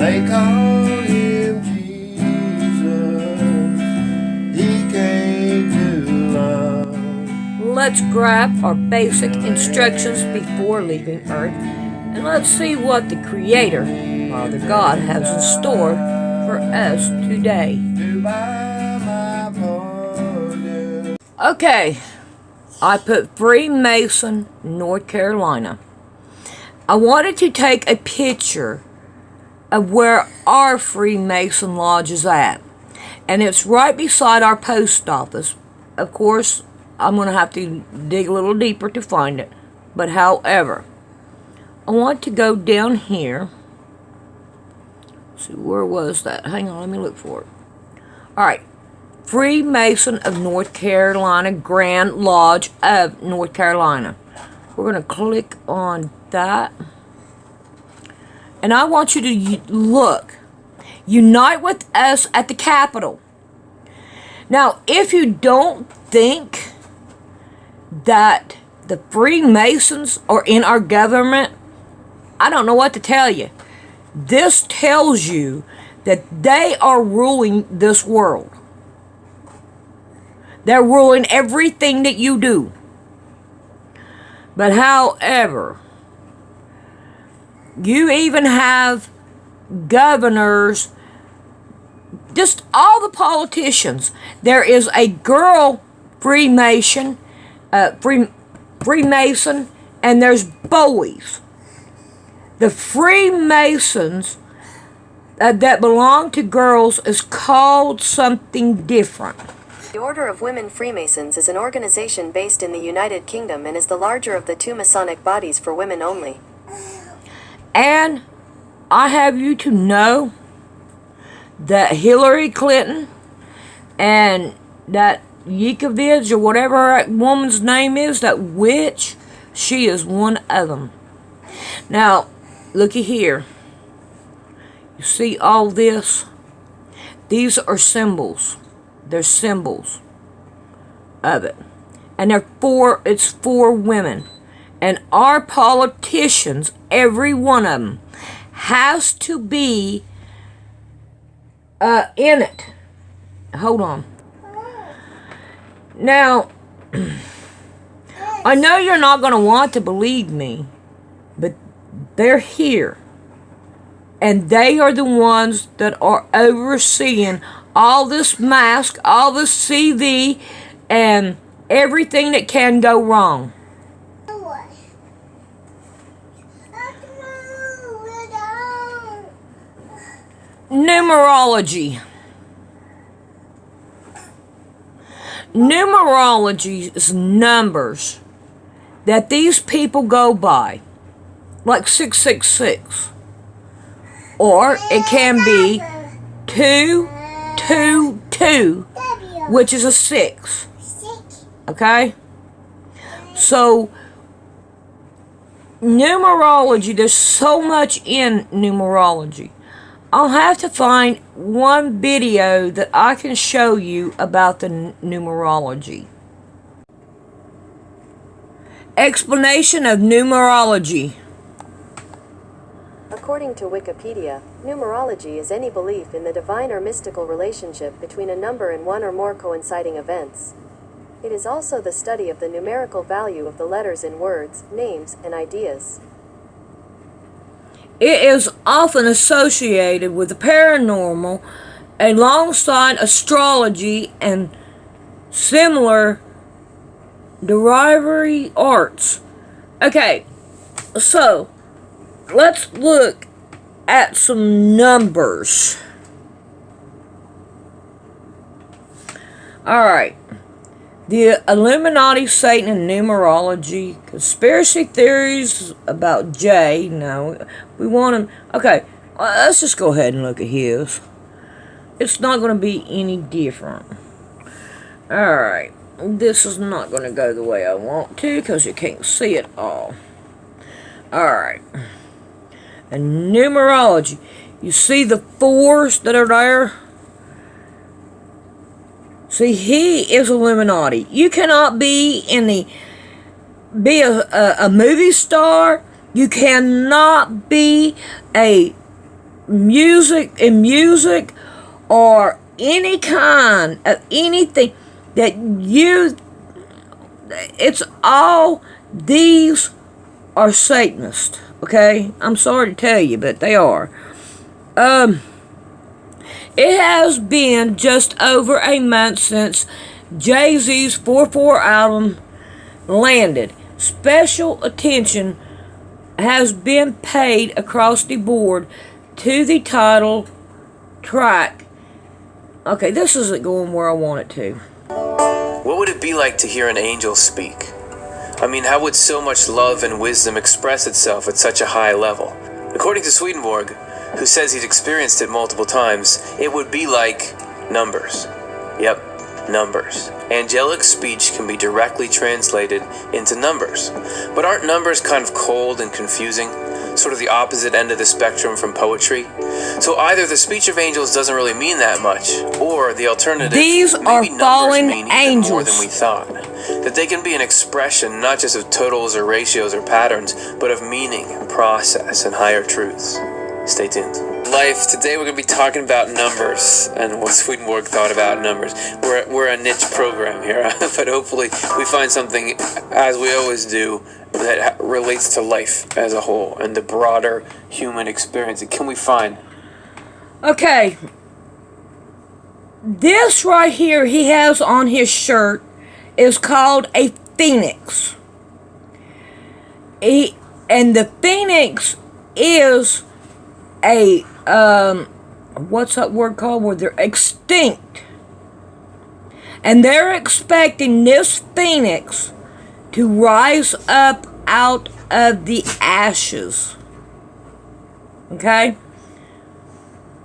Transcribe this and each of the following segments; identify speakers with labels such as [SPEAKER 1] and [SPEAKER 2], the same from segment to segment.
[SPEAKER 1] They call him Jesus. He came to love.
[SPEAKER 2] Let's grab our basic instructions before leaving Earth, and let's see what the Creator, Father God, has in store for us today. Okay, I put Freemason, North Carolina. I wanted to take a picture of where our Freemason Lodge is at, and it's right beside our post office. Of course, I'm going to have to dig a little deeper to find it, but however, I want to go down here. Let's see, where was that? Hang on, let me look for it. Alright, Freemason of North Carolina, Grand Lodge of North Carolina. We're going to click on that. And I want you to look. Unite with us at the Capitol. Now, if you don't think that the Freemasons are in our government, I don't know what to tell you. This tells you that they are ruling this world. They're ruling everything that you do. But however, you even have governors, just all the politicians. There is a girl Freemason, Freemason, and there's boys. The Freemasons that belong to girls is called something different.
[SPEAKER 3] The Order of Women Freemasons is an organization based in the United Kingdom and is the larger of the two Masonic bodies for women only.
[SPEAKER 2] And I have you to know that Hillary Clinton and that Yikovich, or whatever that woman's name is, that witch, she is one of them. Now, looky here. You see all this? These are symbols. They're symbols of it. And it's for women. And our politicians, every one of them, has to be in it. Hold on. Now, I know you're not going to want to believe me, but they're here. And they are the ones that are overseeing all this mask, all this CV, and everything that can go wrong. Numerology. Numerology is numbers that these people go by, like 666. Or it can be 222, which is a 6. Okay? So, numerology, there's so much in numerology. I'll have to find one video that I can show you about the numerology. Explanation of numerology.
[SPEAKER 3] According to Wikipedia, numerology is any belief in the divine or mystical relationship between a number and one or more coinciding events. It is also the study of the numerical value of the letters in words, names, and ideas.
[SPEAKER 2] It is often associated with the paranormal alongside astrology and similar derivatory arts. Okay, so let's look at some numbers. Alright. The Illuminati, Satan, and numerology, conspiracy theories about Jay. No, we want him. Okay, let's just go ahead and look at his. It's not going to be any different. Alright, this is not going to go the way I want to because you can't see it all. Alright, and numerology. You see the 4s that are there? See, he is Illuminati. You cannot be a movie star. You cannot be a music or any kind of anything that it's all, these are Satanists, okay? I'm sorry to tell you, but they are. It has been just over a month since Jay-Z's 4/4 album landed. Special attention has been paid across the board to the title track. Okay, this isn't going where I want it to.
[SPEAKER 4] What would it be like to hear an angel speak? I mean, how would so much love and wisdom express itself at such a high level? According to Swedenborg, who says he's experienced it multiple times, it would be like numbers. Yep, numbers. Angelic speech can be directly translated into numbers. But aren't numbers kind of cold and confusing? Sort of the opposite end of the spectrum from poetry? So either the speech of angels doesn't really mean that much, or the alternative,
[SPEAKER 2] these are fallen
[SPEAKER 4] mean even
[SPEAKER 2] angels.
[SPEAKER 4] more than we thought. That they can be an expression not just of totals or ratios or patterns, but of meaning and process and higher truths. Stay tuned. Life. Today we're going to be talking about numbers and what Swedenborg thought about numbers. We're a niche program here, but hopefully we find something, as we always do, that relates to life as a whole and the broader human experience. Can we find?
[SPEAKER 2] Okay. This right here he has on his shirt is called a phoenix. And the phoenix is a what's that word called, where they're extinct, and they're expecting this phoenix to rise up out of the ashes. Okay,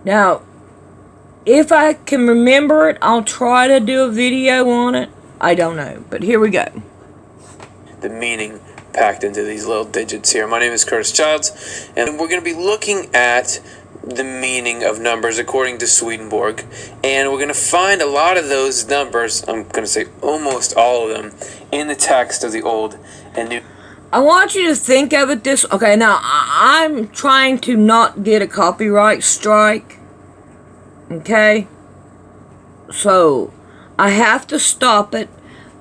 [SPEAKER 2] now if I can remember it, I'll try to do a video on it. I don't know, but here we go.
[SPEAKER 4] The meaning packed into these little digits here. My name is Curtis Childs, and we're going to be looking at the meaning of numbers according to Swedenborg, and we're going to find a lot of those numbers, I'm going to say almost all of them, in the text of the Old and New.
[SPEAKER 2] I want you to think of it this. Okay, now I'm trying to not get a copyright strike. Okay, so I have to stop it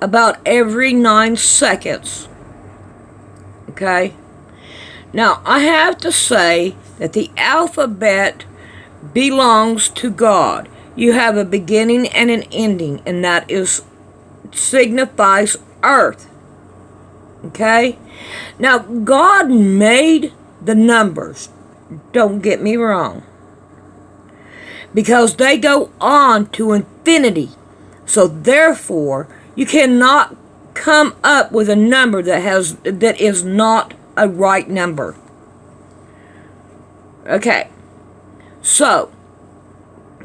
[SPEAKER 2] about every 9 seconds. Okay, now I have to say that the alphabet belongs to God. You have a beginning and an ending, and that signifies earth. Okay, now God made the numbers, don't get me wrong, because they go on to infinity. So therefore, you cannot come up with a number that is not a right number. Okay, so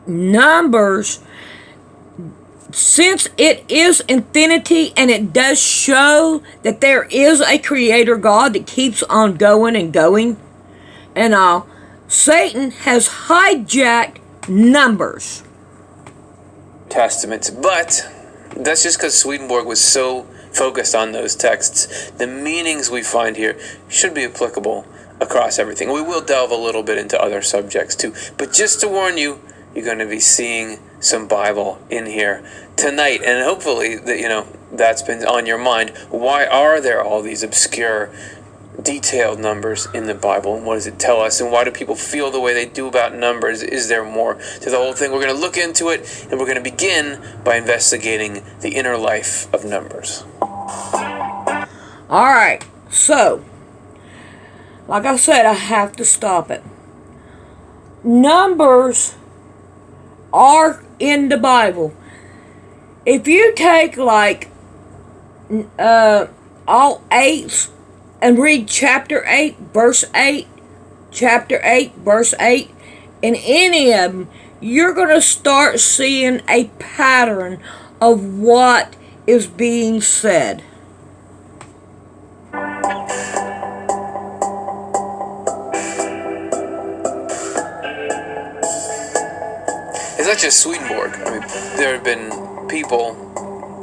[SPEAKER 2] numbers, since it is infinity and it does show that there is a creator God that keeps on going and going and all, Satan has hijacked numbers.
[SPEAKER 4] Testaments, but that's just because Swedenborg was so focused on those texts. The meanings we find here should be applicable across everything. We will delve a little bit into other subjects too, but just to warn you, you're going to be seeing some Bible in here tonight, and hopefully that that's been on your mind. Why are there all these obscure, detailed numbers in the Bible, and what does it tell us, and why do people feel the way they do about numbers? Is there more to the whole thing? We're going to look into it, and we're going to begin by investigating the inner life of numbers.
[SPEAKER 2] Alright, so like I said, I have to stop it. Numbers are in the Bible. If you take like all eights and read chapter 8, verse 8, chapter 8, verse 8, in any of them, you're going to start seeing a pattern of what is being said.
[SPEAKER 4] It's not just Swedenborg. I mean, there have been people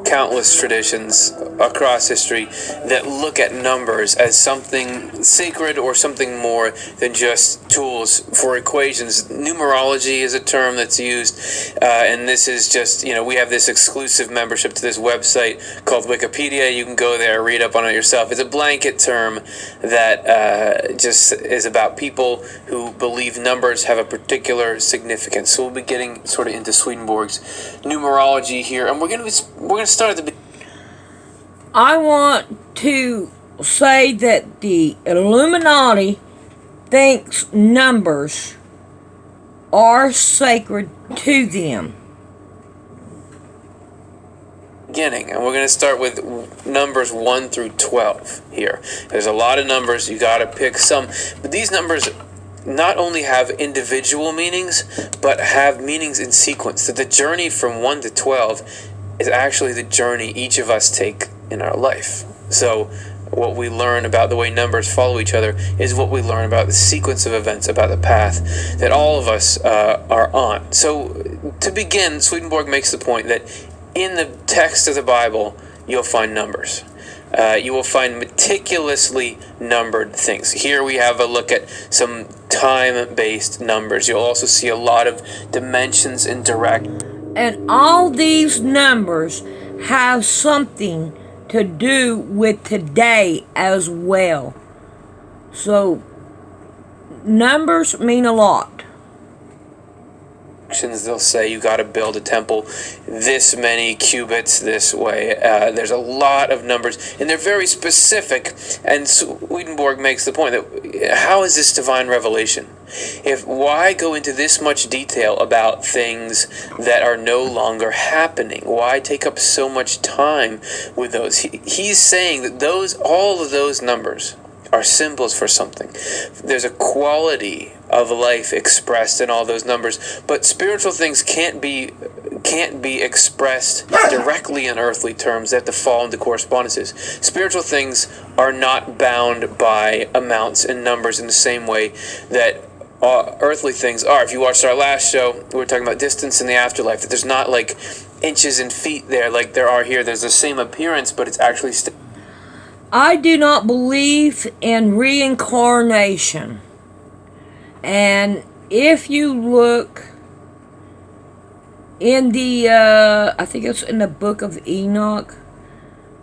[SPEAKER 4] countless traditions across history that look at numbers as something sacred or something more than just tools for equations. Numerology is a term that's used, and this is just, we have this exclusive membership to this website called Wikipedia. You can go there, read up on it yourself. It's a blanket term that just is about people who believe numbers have a particular significance. So we'll be getting sort of into Swedenborg's numerology here, and we're going to start at the beginning.
[SPEAKER 2] I want to say that the Illuminati thinks numbers are sacred to them.
[SPEAKER 4] And we're going to start with numbers 1 through 12 here. There's a lot of numbers, you got to pick some, but these numbers not only have individual meanings, but have meanings in sequence. That the journey from 1 to 12 is actually the journey each of us take in our life. So what we learn about the way numbers follow each other is what we learn about the sequence of events, about the path that all of us are on. So to begin, Swedenborg makes the point that in the text of the Bible, you'll find numbers. You will find meticulously numbered things. Here we have a look at some time-based numbers. You'll also see a lot of dimensions and direct.
[SPEAKER 2] And all these numbers have something to do with today as well. So, numbers mean a lot.
[SPEAKER 4] They'll say you got to build a temple this many cubits this way. There's a lot of numbers, and they're very specific. And Swedenborg makes the point that how is this divine revelation? Why go into this much detail about things that are no longer happening? Why take up so much time with those? He's saying that all of those numbers are symbols for something. There's a quality of life expressed in all those numbers, but spiritual things can't be expressed directly in earthly terms. They have to fall into correspondences. Spiritual things are not bound by amounts and numbers in the same way that earthly things are. If you watched our last show, we were talking about distance in the afterlife, that there's not like inches and feet there like there are here. There's the same appearance, but it's actually
[SPEAKER 2] I do not believe in reincarnation. And if you look in the, I think it's in the book of Enoch,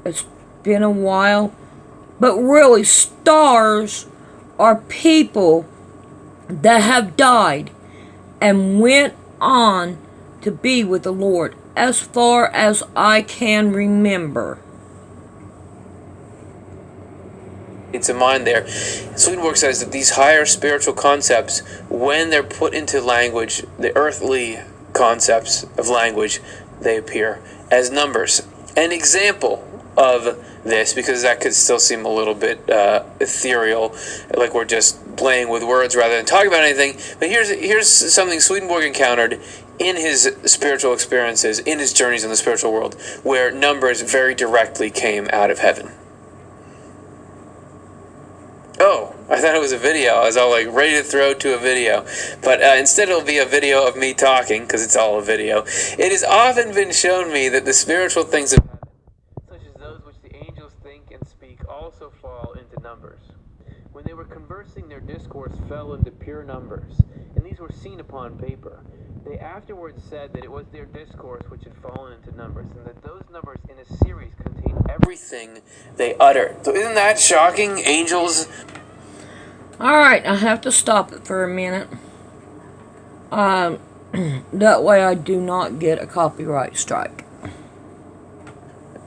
[SPEAKER 2] it's been a while, but really stars are people that have died and went on to be with the Lord, as far as I can remember.
[SPEAKER 4] into mind there. Swedenborg says that these higher spiritual concepts, when they're put into language, the earthly concepts of language, they appear as numbers. An example of this, because that could still seem a little bit ethereal, like we're just playing with words rather than talking about anything, but here's something Swedenborg encountered in his spiritual experiences, in his journeys in the spiritual world, where numbers very directly came out of heaven. Oh, I thought it was a video. I was all like ready to throw to a video. But instead it'll be a video of me talking, because it's all a video. It has often been shown me that the spiritual things of heaven, such as those which the angels think and speak, also fall into numbers. When they were conversing, their discourse fell into pure numbers, and these were seen upon paper. They afterwards said that it was their discourse which had fallen into numbers, and that those numbers in a series contained everything they uttered. So isn't that shocking? Angels.
[SPEAKER 2] Alright, I have to stop it for a minute. That way I do not get a copyright strike.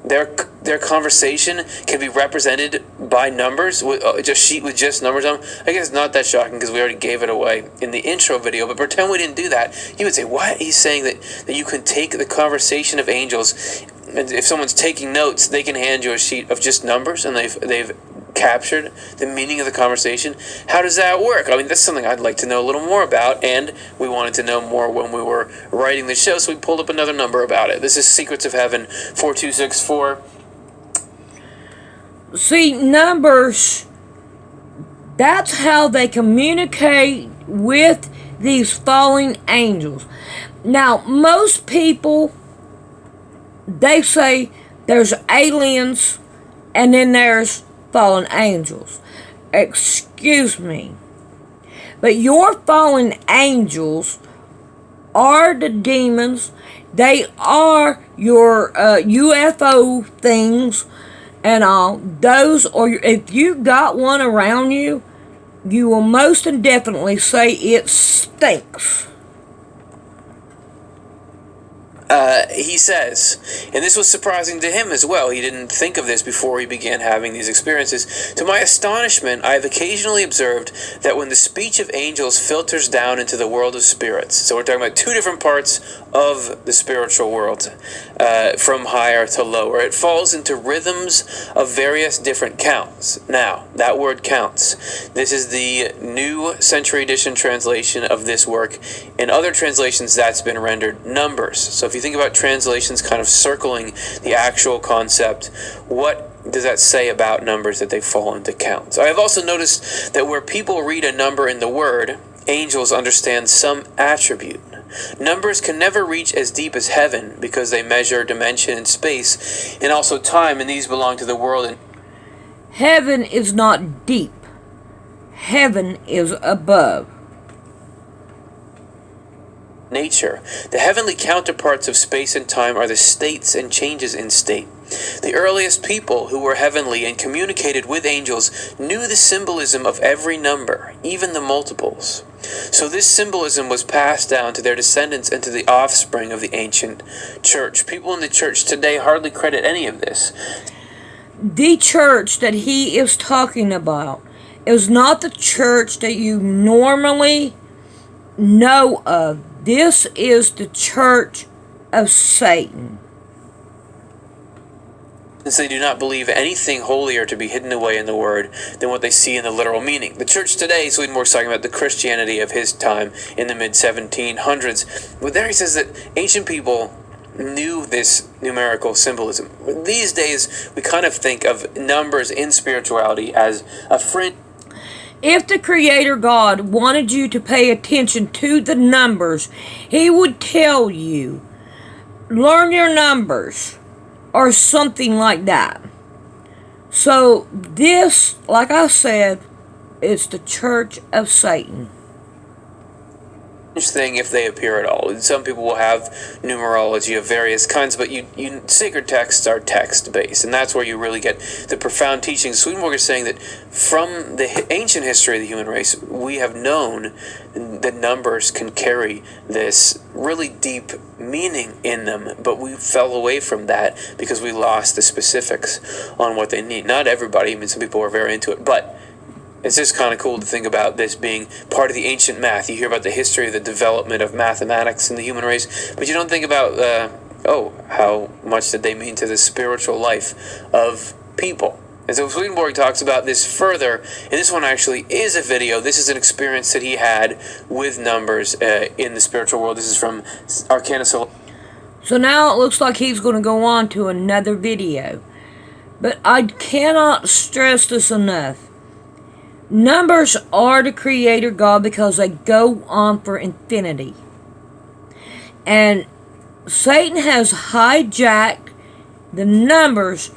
[SPEAKER 4] Their conversation can be represented by numbers, with just sheet with just numbers on them. I guess it's not that shocking because we already gave it away in the intro video, but pretend we didn't do that. You would say, what? He's saying that you can take the conversation of angels, and if someone's taking notes, they can hand you a sheet of just numbers, and they've captured the meaning of the conversation. How does that work? I mean, that's something I'd like to know a little more about, and we wanted to know more when we were writing the show, so we pulled up another number about it. This is Secrets of Heaven 4264.
[SPEAKER 2] See, numbers, that's how they communicate with these fallen angels. Now, most people, they say there's aliens, and then there's fallen angels. Excuse me. But your fallen angels are the demons. They are your UFO things and all. Those, or if you got one around you, you will most definitely say it stinks.
[SPEAKER 4] He says, and this was surprising to him as well. He didn't think of this before he began having these experiences. To my astonishment, I have occasionally observed that when the speech of angels filters down into the world of spirits, so we're talking about two different parts of the spiritual world, from higher to lower, it falls into rhythms of various different counts. Now, that word counts. This is the New Century Edition translation of this work. In other translations, that's been rendered numbers. So if you think about translations kind of circling the actual concept, what does that say about numbers that they fall into counts? I have also noticed that where people read a number in the word, angels understand some attribute. Numbers can never reach as deep as heaven because they measure dimension and space and also time, and these belong to the world. And
[SPEAKER 2] Heaven is not deep. Heaven is above.
[SPEAKER 4] Nature. The heavenly counterparts of space and time are the states and changes in state. The earliest people who were heavenly and communicated with angels knew the symbolism of every number, even the multiples. So this symbolism was passed down to their descendants and to the offspring of the ancient church. People in the church today hardly credit any of this.
[SPEAKER 2] The church that he is talking about is not the church that you normally know of. This is the church of Satan.
[SPEAKER 4] Since they do not believe anything holier to be hidden away in the word than what they see in the literal meaning. The church today, Swedenborg's talking about the Christianity of his time in the mid-1700s. But there he says that ancient people knew this numerical symbolism. These days, we kind of think of numbers in spirituality as a fringe.
[SPEAKER 2] If the Creator God wanted you to pay attention to the numbers, He would tell you, learn your numbers, or something like that. So this, like I said, is the church of Satan.
[SPEAKER 4] Thing if they appear at all. Some people will have numerology of various kinds, but sacred texts are text-based, and that's where you really get the profound teachings. Swedenborg is saying that from the ancient history of the human race, we have known that numbers can carry this really deep meaning in them, but we fell away from that because we lost the specifics on what they need. Not everybody, I mean, some people are very into it, but it's just kind of cool to think about this being part of the ancient math. You hear about the history of the development of mathematics in the human race, but you don't think about, how much did they mean to the spiritual life of people. And so Swedenborg talks about this further, and this one actually is a video. This is an experience that he had with numbers in the spiritual world. This is from Arcana Sol.
[SPEAKER 2] So now it looks like he's going to go on to another video. But I cannot stress this enough. Numbers are the Creator God because they go on for infinity. And Satan has hijacked the numbers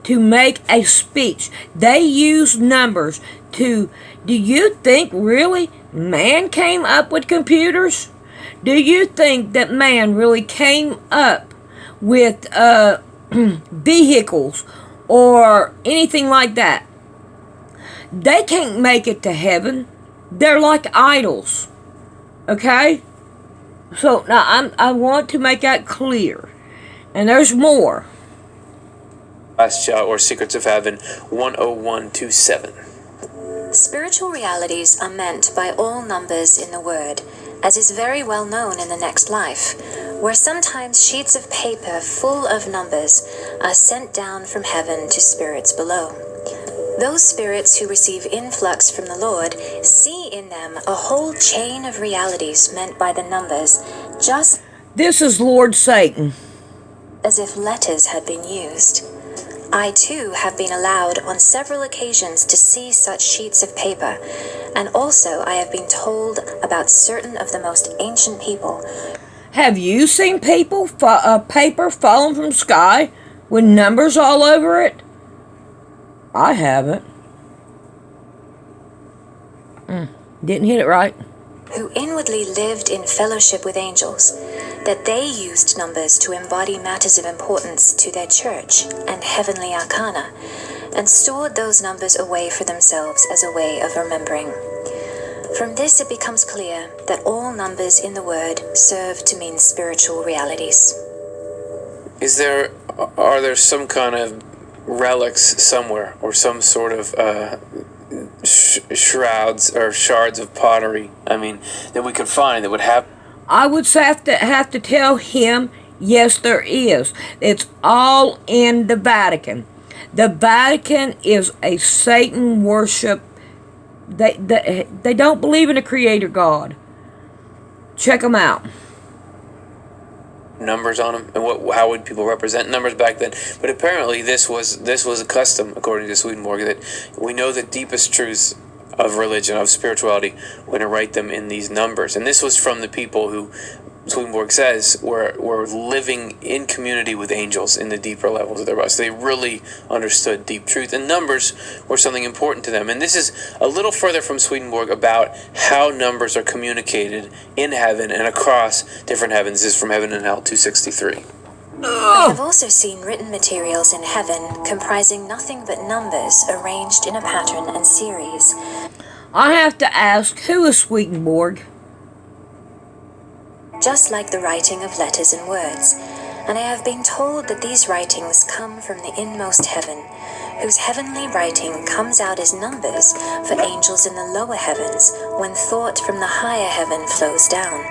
[SPEAKER 2] to make a speech. They use numbers to... Do you think really man came up with computers? Do you think that man really came up with vehicles or anything like that? They can't make it to heaven. They're like idols. Okay? So, now I want to make that clear. And there's more.
[SPEAKER 4] Last shot, or Secrets of Heaven, 10127.
[SPEAKER 5] Spiritual realities are meant by all numbers in the Word, as is very well known in the next life, where sometimes sheets of paper full of numbers are sent down from heaven to spirits below. Those spirits who receive influx from the Lord see in them a whole chain of realities meant by the numbers, just
[SPEAKER 2] This is Lord Satan.
[SPEAKER 5] as if letters had been used. I too have been allowed on several occasions to see such sheets of paper, and also I have been told about certain of the most ancient people.
[SPEAKER 2] Have you seen paper falling from sky? with numbers all over it? I haven't. Didn't hit it right.
[SPEAKER 5] Who inwardly lived in fellowship with angels, that they used numbers to embody matters of importance to their church and heavenly arcana, and stored those numbers away for themselves as a way of remembering. From this it becomes clear that all numbers in the word serve to mean spiritual realities.
[SPEAKER 4] Are there some kind of relics somewhere, or some sort of shrouds or shards of pottery, that we could find that would have...
[SPEAKER 2] I would have to tell him, yes, there is. It's all in the Vatican. The Vatican is a Satan worship. They don't believe in a creator God. Check them out.
[SPEAKER 4] Numbers on them, and how would people represent numbers back then? But apparently this was a custom, according to Swedenborg, that we know the deepest truths of religion, of spirituality, when to write them in these numbers. And this was from the people who, Swedenborg says, were living in community with angels in the deeper levels of their bodies. So they really understood deep truth, and numbers were something important to them. And this is a little further from Swedenborg about how numbers are communicated in heaven and across different heavens. This is from Heaven and Hell 263.
[SPEAKER 5] I have also seen written materials in heaven comprising nothing but numbers arranged in a pattern and series.
[SPEAKER 2] I have to ask, who is Swedenborg?
[SPEAKER 5] Just like the writing of letters and words, and I have been told that these writings come from the inmost heaven, whose heavenly writing comes out as numbers for angels in the lower heavens when thought from the higher heaven flows down.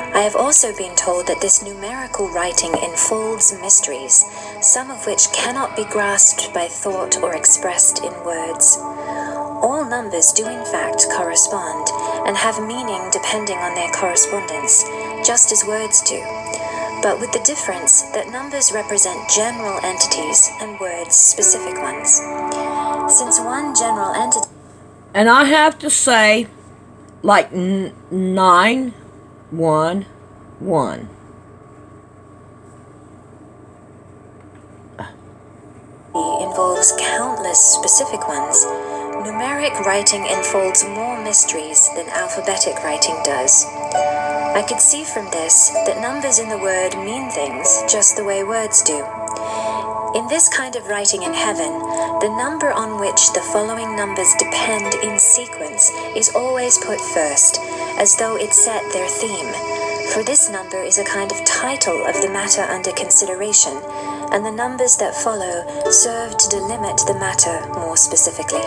[SPEAKER 5] I have also been told that this numerical writing enfolds mysteries, some of which cannot be grasped by thought or expressed in words. All numbers do in fact correspond, and have meaning depending on their correspondence, just as words do, but with the difference that numbers represent general entities and words specific ones. Since one general entity...
[SPEAKER 2] And I have to say, like 911.
[SPEAKER 5] involves countless specific ones, numeric writing enfolds more mysteries than alphabetic writing does. I could see from this that numbers in the word mean things just the way words do. In this kind of writing in heaven, the number on which the following numbers depend in sequence is always put first, as though it set their theme, for this number is a kind of title of the matter under consideration, and the numbers that follow serve to delimit the matter more specifically.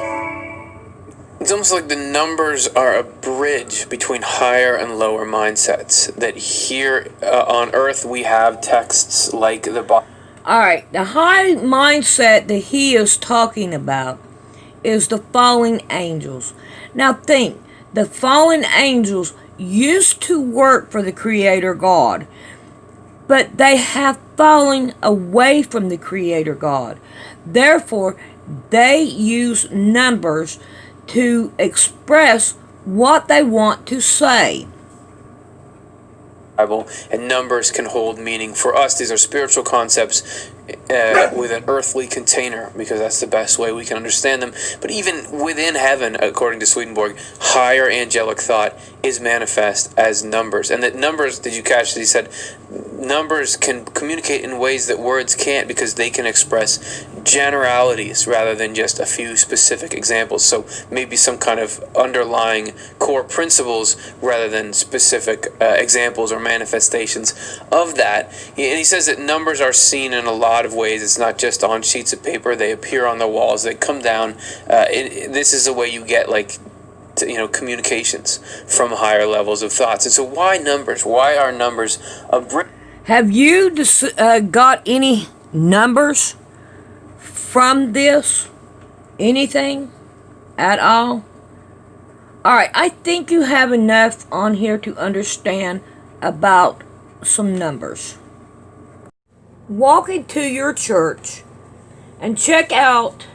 [SPEAKER 4] It's almost like the numbers are a bridge between higher and lower mindsets, that here on Earth we have texts like the Bible.
[SPEAKER 2] Alright, the high mindset that he is talking about is the fallen angels. Now think, the fallen angels used to work for the Creator God, but they have fallen away from the Creator God. Therefore, they use numbers to express what they want to say.
[SPEAKER 4] And numbers can hold meaning. For us, these are spiritual concepts with an earthly container, because that's the best way we can understand them. But even within heaven, according to Swedenborg, higher angelic thought is manifest as numbers. And that numbers, did you catch that he said, numbers can communicate in ways that words can't, because they can express generalities rather than just a few specific examples. So maybe some kind of underlying core principles rather than specific examples or manifestations of that. And he says that numbers are seen in a lot of ways. It's not just on sheets of paper. They appear on the walls. They come down. This is the way you get communications from higher levels of thoughts. And so why numbers? Why are numbers a bridge?
[SPEAKER 2] Have you got any numbers from this? Anything at all? Alright, I think you have enough on here to understand about some numbers. Walk into your church and check out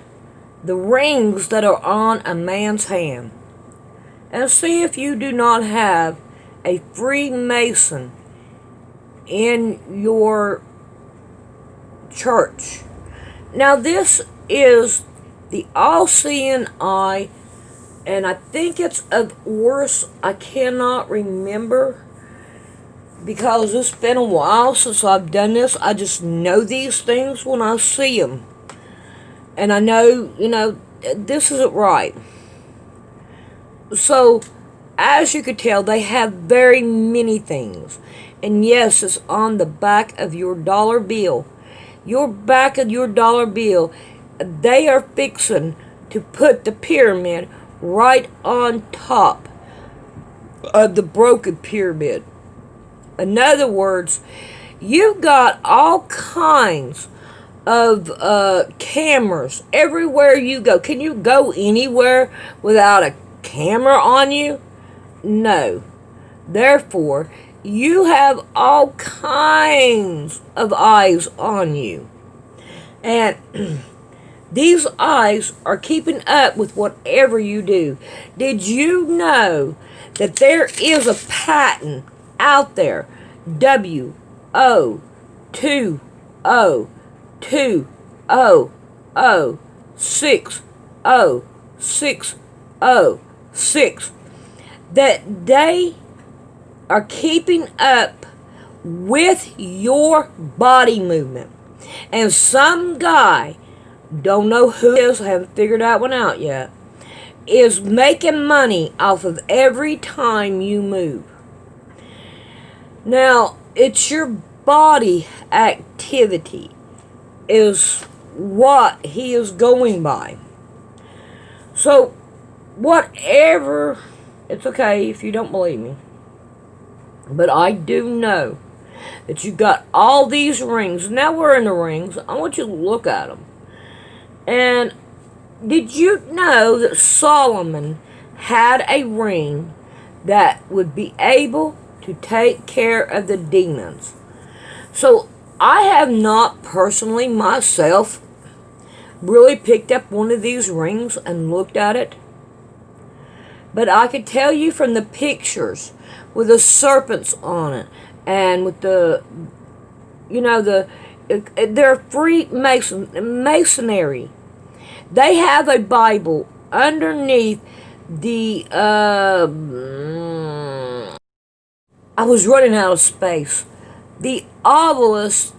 [SPEAKER 2] the rings that are on a man's hand, and see if you do not have a Freemason in your church. Now this is the all-seeing eye, and I think it's of Horus. I cannot remember because it's been a while since I've done this. I just know these things when I see them. And I know, this isn't right. So, as you could tell, they have very many things. And yes, it's on the back of your dollar bill. Your back of your dollar bill, they are fixing to put the pyramid right on top of the broken pyramid. In other words, you got all kinds of cameras everywhere you go. Can you go anywhere without a camera on you? No. Therefore, you have all kinds of eyes on you. And these eyes are keeping up with whatever you do. Did you know that there is a patent out there? W-O-2-O-2-O-6-0-6-0-6 that they are keeping up with your body movement. And some guy, don't know who it is, I haven't figured that one out yet, is making money off of every time you move. Now, it's your body activity is what he is going by. So, whatever, it's okay if you don't believe me, but I do know that you got all these rings. Now we're in the rings. I want you to look at them. And did you know that Solomon had a ring that would be able to take care of the demons? So I have not personally myself really picked up one of these rings and looked at it. But I could tell you from the pictures with the serpents on it and with the, they're Freemasonry. They have a Bible underneath the, I was running out of space. The obelisk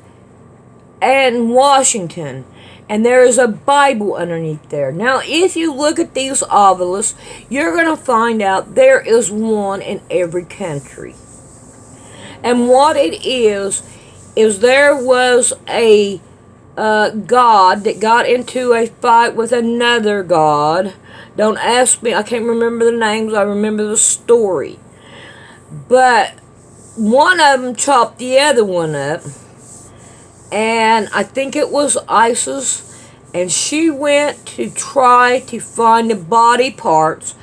[SPEAKER 2] in Washington. And there is a Bible underneath there. Now, if you look at these obelisks, you're going to find out there is one in every country. And what it is there was a god that got into a fight with another god. Don't ask me, I can't remember the names, I remember the story. But one of them chopped the other one up. And I think it was Isis, and she went to try to find the body parts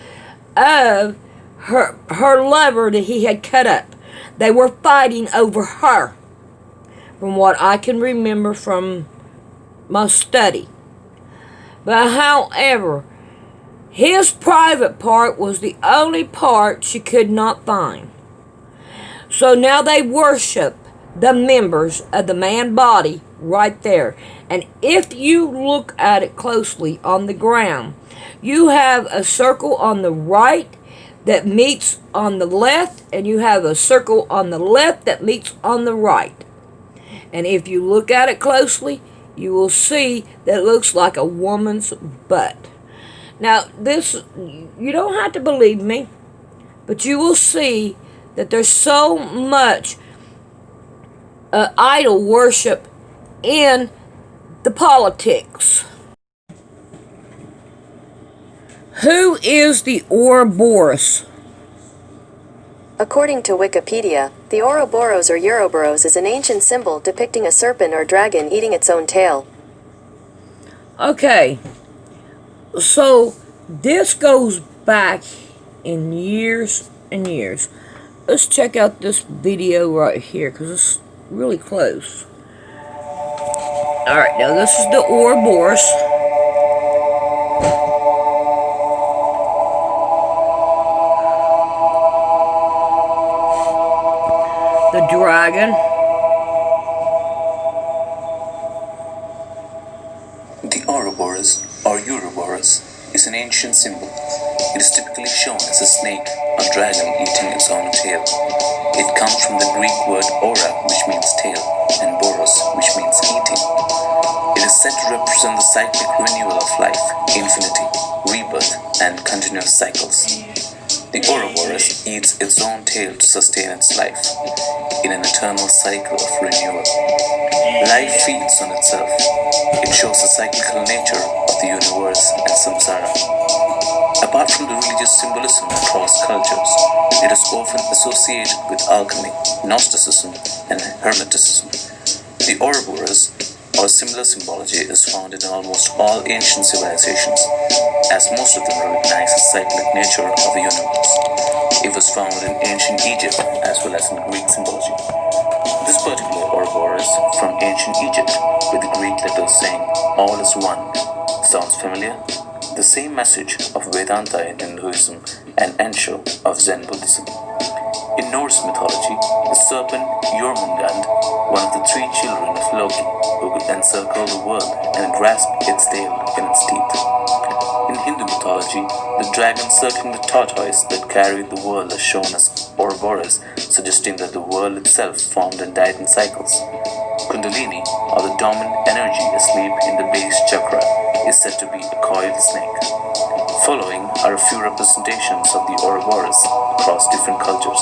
[SPEAKER 2] of her lover that he had cut up. They were fighting over her, from what I can remember from my study. But however, his private part was the only part she could not find. So now they worship the members of the man body right there. And if you look at it closely on the ground, you have a circle on the right that meets on the left, and you have a circle on the left that meets on the right. And if you look at it closely, you will see that it looks like a woman's butt. Now, this, you don't have to believe me, but you will see that there's so much idol worship in the politics. Who is the Ouroboros?
[SPEAKER 3] According to Wikipedia, the Ouroboros or Ouroboros is an ancient symbol depicting a serpent or dragon eating its own tail.
[SPEAKER 2] Okay, so this goes back in years and years. Let's check out this video right here because it's really close. Alright, now this is the Ouroboros. The dragon.
[SPEAKER 6] ancient symbol. It is typically shown as a snake or dragon eating its own tail. It comes from the Greek word ora, which means tail, and boros, which means eating. It is said to represent the cyclic renewal of life, infinity, rebirth, and continuous cycles. The Ouroboros eats its own tail to sustain its life, in an eternal cycle of renewal. Life feeds on itself. It shows the cyclical nature of the universe and samsara. Apart from the religious symbolism across cultures, it is often associated with alchemy, Gnosticism, and Hermeticism. The Ouroboros, or similar symbology, is found in almost all ancient civilizations, as most of them recognize the cyclic nature of the universe. It was found in ancient Egypt as well as in Greek symbology. This particular Ouroboros from ancient Egypt, with the Greek letters saying all is one, sounds familiar? The same message of Vedanta in Hinduism and Ensho of Zen Buddhism. In Norse mythology, the serpent Jormungand, one of the three children of Loki, who could encircle the world and grasp its tail in its teeth. In Hindu mythology, the dragon circling the tortoise that carried the world is shown as Ouroboros, suggesting that the world itself formed and died in cycles. Kundalini, or the dominant energy asleep in the base chakra, is said to be a coiled snake. Following are a few representations of the Ouroboros across different cultures.